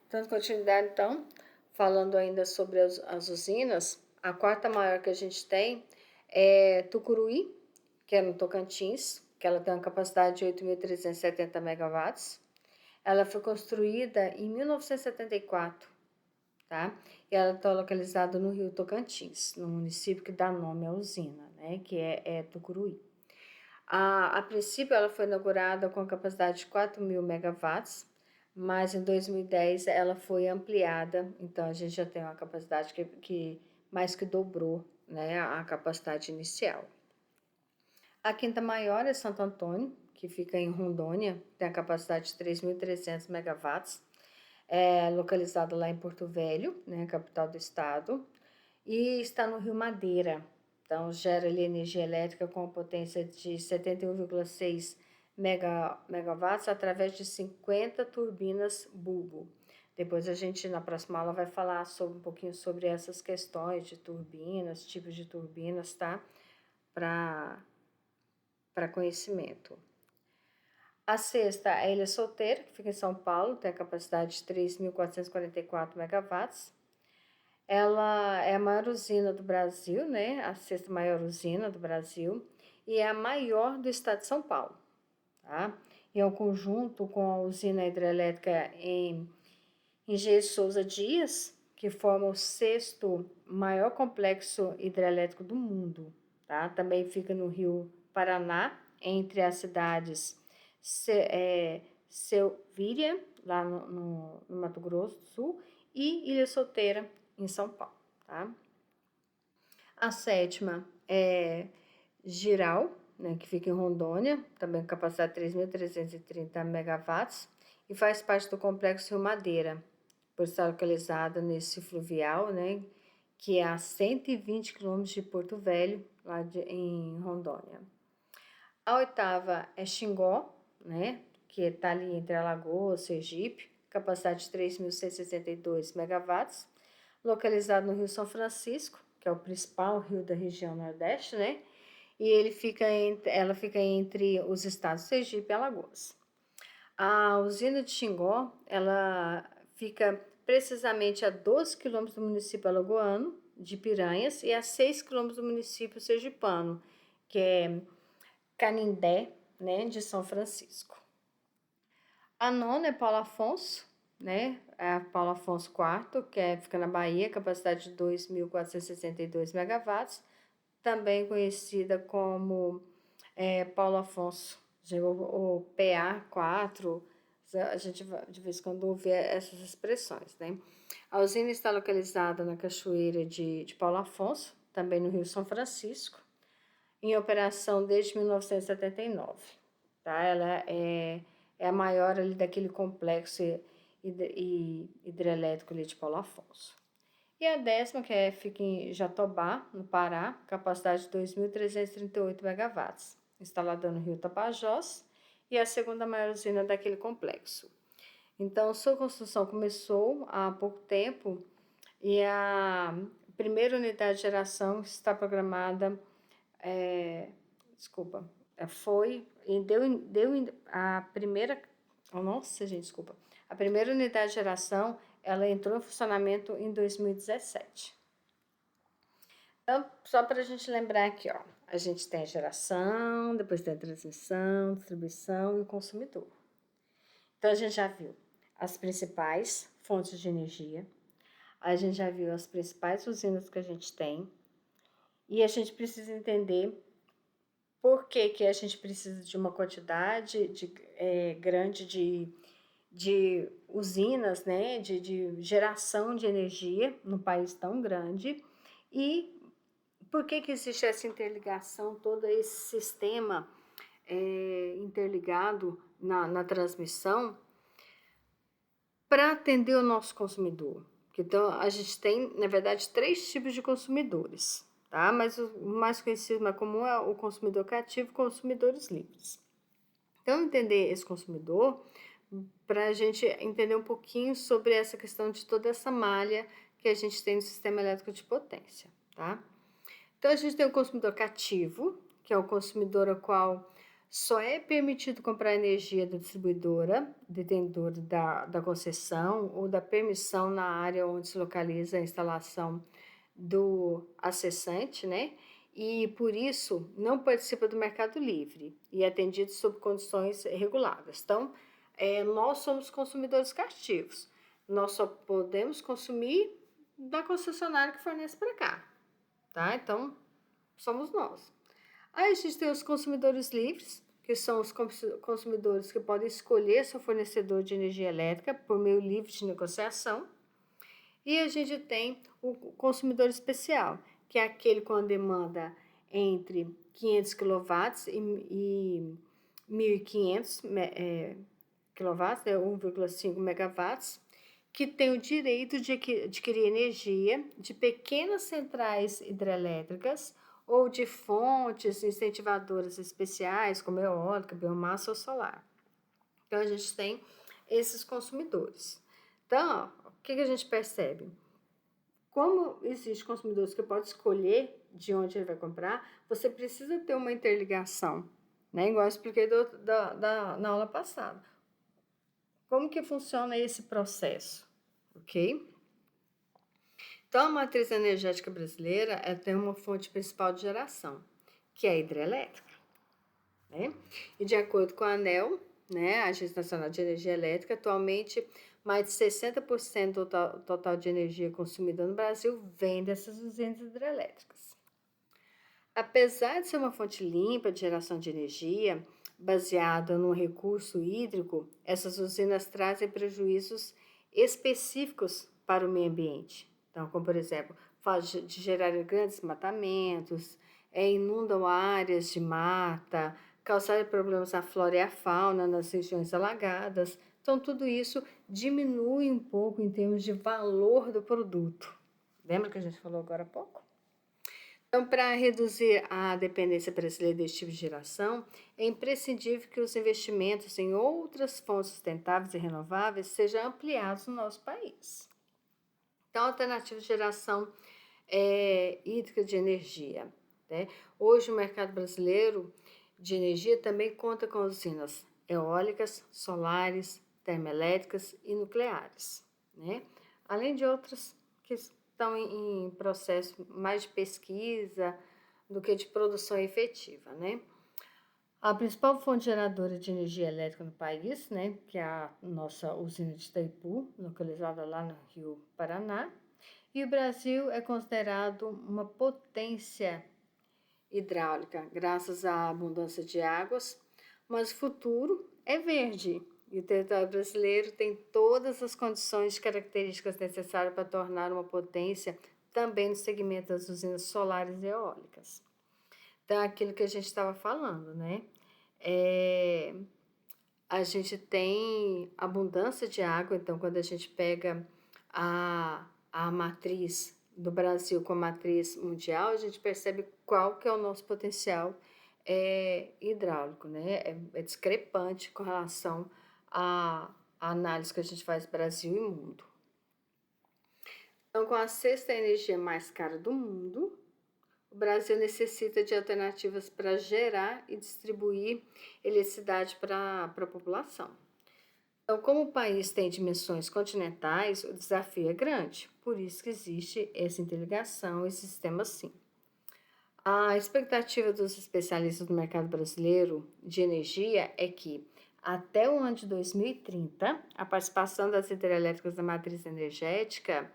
Dando continuidade, então, falando ainda sobre as usinas, a quarta maior que a gente tem é Tucuruí, que é no Tocantins, que ela tem uma capacidade de 8.370 megawatts. Ela foi construída em 1974, tá? E ela está localizada no Rio Tocantins, no município que dá nome à usina, né? Que é Tucuruí. A princípio, ela foi inaugurada com a capacidade de 4.000 megawatts, mas em 2010 ela foi ampliada, então a gente já tem uma capacidade que mais que dobrou, né, a capacidade inicial. A quinta maior é Santo Antônio, que fica em Rondônia, tem a capacidade de 3.300 megawatts, é localizada lá em Porto Velho, né, capital do estado, e está no Rio Madeira. Então, gera ali energia elétrica com a potência de 71,6 megawatts através de 50 turbinas bulbo. Depois a gente, na próxima aula, vai falar um pouquinho sobre essas questões de turbinas, tipos de turbinas, tá? Para conhecimento. A sexta é a Ilha Solteira, que fica em São Paulo, tem a capacidade de 3.444 megawatts. Ela é a maior usina do Brasil, né? A sexta maior usina do Brasil e é a maior do estado de São Paulo, tá? E é um conjunto com a usina hidrelétrica em Engenho Souza Dias, que forma o sexto maior complexo hidrelétrico do mundo, tá? Também fica no Rio Paraná, entre as cidades Selvíria, lá no Mato Grosso do Sul, e Ilha Solteira, em São Paulo, tá? A sétima é Giral, né, que fica em Rondônia, também com capacidade de 3.330 megawatts, e faz parte do complexo Rio Madeira, por estar localizada nesse fluvial, né, que é a 120 quilômetros de Porto Velho, lá em Rondônia. A oitava é Xingó, né, que está ali entre Alagoas e Sergipe, capacidade de 3.162 megawatts, localizado no Rio São Francisco, que é o principal rio da região Nordeste, né? E ela fica entre os estados Sergipe e Alagoas. A usina de Xingó, ela fica precisamente a 12 quilômetros do município alagoano de Piranhas e a 6 quilômetros do município sergipano, que é Canindé, né, de São Francisco. A nona é Paulo Afonso, né, é a Paulo Afonso IV, fica na Bahia, capacidade de 2.462 megawatts, também conhecida como Paulo Afonso, o PA4, a gente de vez em quando ouve essas expressões, né? A usina está localizada na cachoeira de Paulo Afonso, também no Rio São Francisco, em operação desde 1979, tá? Ela é a maior ali daquele complexo hidrelétrico ali de Paulo Afonso. E a décima, fica em Jatobá, no Pará, capacidade de 2.338 megawatts, instalada no Rio Tapajós, e é a segunda maior usina daquele complexo. Então, sua construção começou há pouco tempo e a primeira unidade de geração está programada, a primeira, a primeira unidade de geração, ela entrou em funcionamento em 2017. Então, só para a gente lembrar aqui, ó, a gente tem a geração, depois tem a transmissão, distribuição e o consumidor. Então, a gente já viu as principais fontes de energia, a gente já viu as principais usinas que a gente tem, e a gente precisa entender por que a gente precisa de uma quantidade grande de usinas, né, de geração de energia num país tão grande, e por que existe essa interligação, todo esse sistema interligado na transmissão para atender o nosso consumidor. Então, a gente tem, na verdade, 3 tipos de consumidores, tá? Mas o mais conhecido, mais comum é o consumidor cativo e consumidores livres. Então, entender esse consumidor, para a gente entender um pouquinho sobre essa questão de toda essa malha que a gente tem no sistema elétrico de potência, tá? Então, a gente tem o consumidor cativo, que é o consumidor ao qual só é permitido comprar energia da distribuidora, detentora da concessão ou da permissão na área onde se localiza a instalação do acessante, né? E por isso não participa do mercado livre e é atendido sob condições reguladas. Então, nós somos consumidores cativos. Nós só podemos consumir da concessionária que fornece para cá, tá? Então, somos nós. Aí a gente tem os consumidores livres, que são os consumidores que podem escolher seu fornecedor de energia elétrica por meio livre de negociação. E a gente tem o consumidor especial, que é aquele com a demanda entre 500 kW e 1.500 kW, né, 1,5 megawatts, que tem o direito de adquirir energia de pequenas centrais hidrelétricas ou de fontes incentivadoras especiais, como eólica, biomassa ou solar. Então, a gente tem esses consumidores. Então, o que a gente percebe? Como existem consumidores que podem escolher de onde ele vai comprar, você precisa ter uma interligação, né? Igual eu expliquei na aula passada. Como que funciona esse processo, ok? Então, a matriz energética brasileira tem uma fonte principal de geração, que é a hidrelétrica, né? E de acordo com a ANEEL, né, a Agência Nacional de Energia Elétrica, atualmente mais de 60% do total de energia consumida no Brasil vem dessas usinas hidrelétricas. Apesar de ser uma fonte limpa de geração de energia, baseada no recurso hídrico, essas usinas trazem prejuízos específicos para o meio ambiente. Então, como por exemplo, de gerar grandes desmatamentos, inundam áreas de mata, causar problemas à flora e à fauna nas regiões alagadas. Então, tudo isso diminui um pouco em termos de valor do produto. Lembra que a gente falou agora há pouco? Então, para reduzir a dependência brasileira desse tipo de geração, é imprescindível que os investimentos em outras fontes sustentáveis e renováveis sejam ampliados no nosso país. Então, alternativa de geração hídrica de energia, né? Hoje, o mercado brasileiro de energia também conta com usinas eólicas, solares, termoelétricas e nucleares, né? Além de outras que estão em processo mais de pesquisa do que de produção efetiva, né? A principal fonte geradora de energia elétrica no país, né, que é a nossa usina de Itaipu, localizada lá no Rio Paraná, e o Brasil é considerado uma potência hidráulica, graças à abundância de águas, mas o futuro é verde e o território brasileiro tem todas as condições e características necessárias para tornar uma potência também no segmento das usinas solares e eólicas. Então, aquilo que a gente estava falando, né? A gente tem abundância de água, então, quando a gente pega a matriz do Brasil com a matriz mundial, a gente percebe qual que é o nosso potencial hidráulico, né? É discrepante com relação à análise que a gente faz Brasil e mundo. Então, com a sexta energia mais cara do mundo, o Brasil necessita de alternativas para gerar e distribuir eletricidade para a população. Então, como o país tem dimensões continentais, o desafio é grande, por isso que existe essa interligação, esse sistema assim. A expectativa dos especialistas do mercado brasileiro de energia é que, até o ano de 2030, a participação das hidrelétricas na matriz energética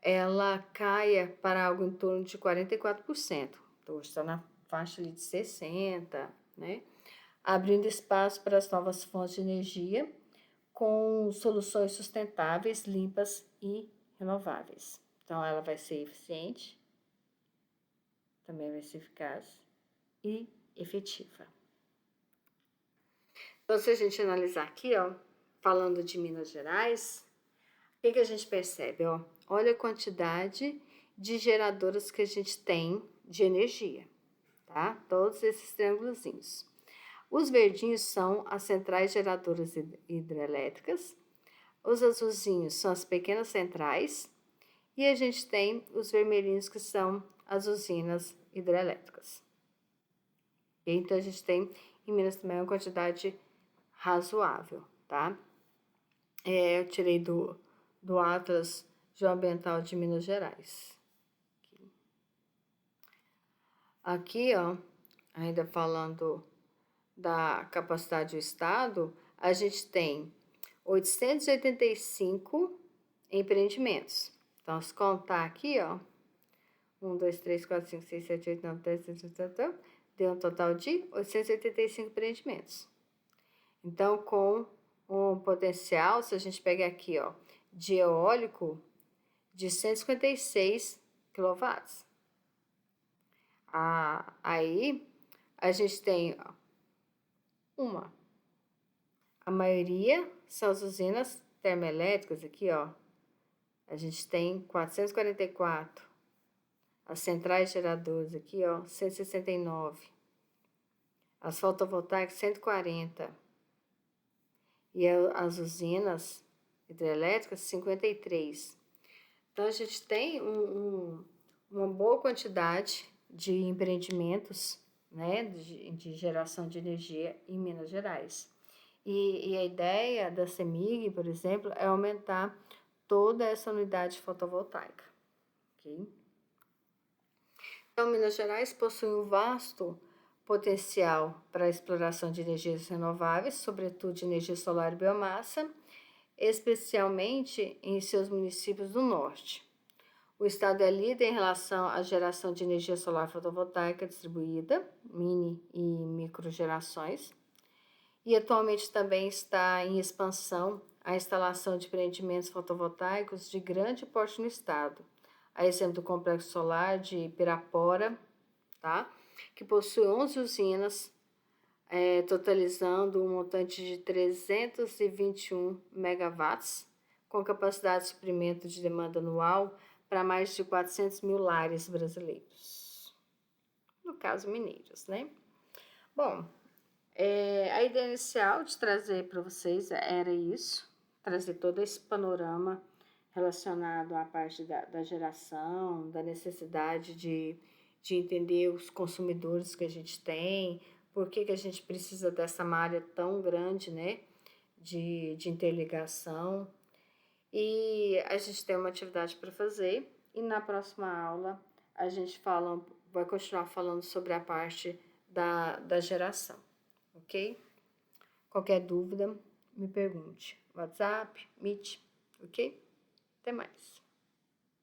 ela caia para algo em torno de 44%. Então, hoje está na faixa ali de 60%, né? Abrindo espaço para as novas fontes de energia com soluções sustentáveis, limpas e renováveis. Então, ela vai ser eficiente, também vai ser eficaz e efetiva. Então, se a gente analisar aqui, ó, falando de Minas Gerais, o que a gente percebe? Ó? Olha a quantidade de geradoras que a gente tem de energia, tá? Todos esses triângulozinhos. Os verdinhos são as centrais geradoras hidrelétricas, os azulzinhos são as pequenas centrais e a gente tem os vermelhinhos que são as usinas hidrelétricas. Então, a gente tem em Minas também é uma quantidade razoável, tá? Eu tirei do Atlas Geoambiental de Minas Gerais. Aqui, ó, ainda falando da capacidade do Estado, a gente tem 885 empreendimentos. Então, se contar aqui, ó, 1, 2, 3, 4, 5, 6, 7, 8, 9, 10, 11, 12, deu um total de 885 empreendimentos. Então, com um potencial, se a gente pegar aqui, ó, de eólico, de 156 quilowatts. Aí, a gente tem a maioria são as usinas termoelétricas aqui, ó. A gente tem 444. As centrais geradoras aqui, ó, 169. As fotovoltaicas, 140. E as usinas hidrelétricas, 53. Então, a gente tem uma boa quantidade de empreendimentos, né, de geração de energia em Minas Gerais. E a ideia da CEMIG, por exemplo, é aumentar toda essa unidade fotovoltaica. Okay? Então, Minas Gerais possui um vasto potencial para a exploração de energias renováveis, sobretudo de energia solar e biomassa, especialmente em seus municípios do norte. O estado é líder em relação à geração de energia solar fotovoltaica distribuída, mini e microgerações, e atualmente também está em expansão a instalação de empreendimentos fotovoltaicos de grande porte no estado, a exemplo do Complexo Solar de Pirapora, tá? Que possui 11 usinas, totalizando um montante de 321 megawatts, com capacidade de suprimento de demanda anual para mais de 400 mil lares brasileiros. No caso, mineiros, né? Bom, a ideia inicial de trazer para vocês era isso, trazer todo esse panorama relacionado à parte da geração, da necessidade de entender os consumidores que a gente tem, por que a gente precisa dessa malha tão grande, né, de interligação. E a gente tem uma atividade para fazer e na próxima aula a gente vai continuar falando sobre a parte da geração, ok? Qualquer dúvida, me pergunte. WhatsApp, Meet, ok? Até mais.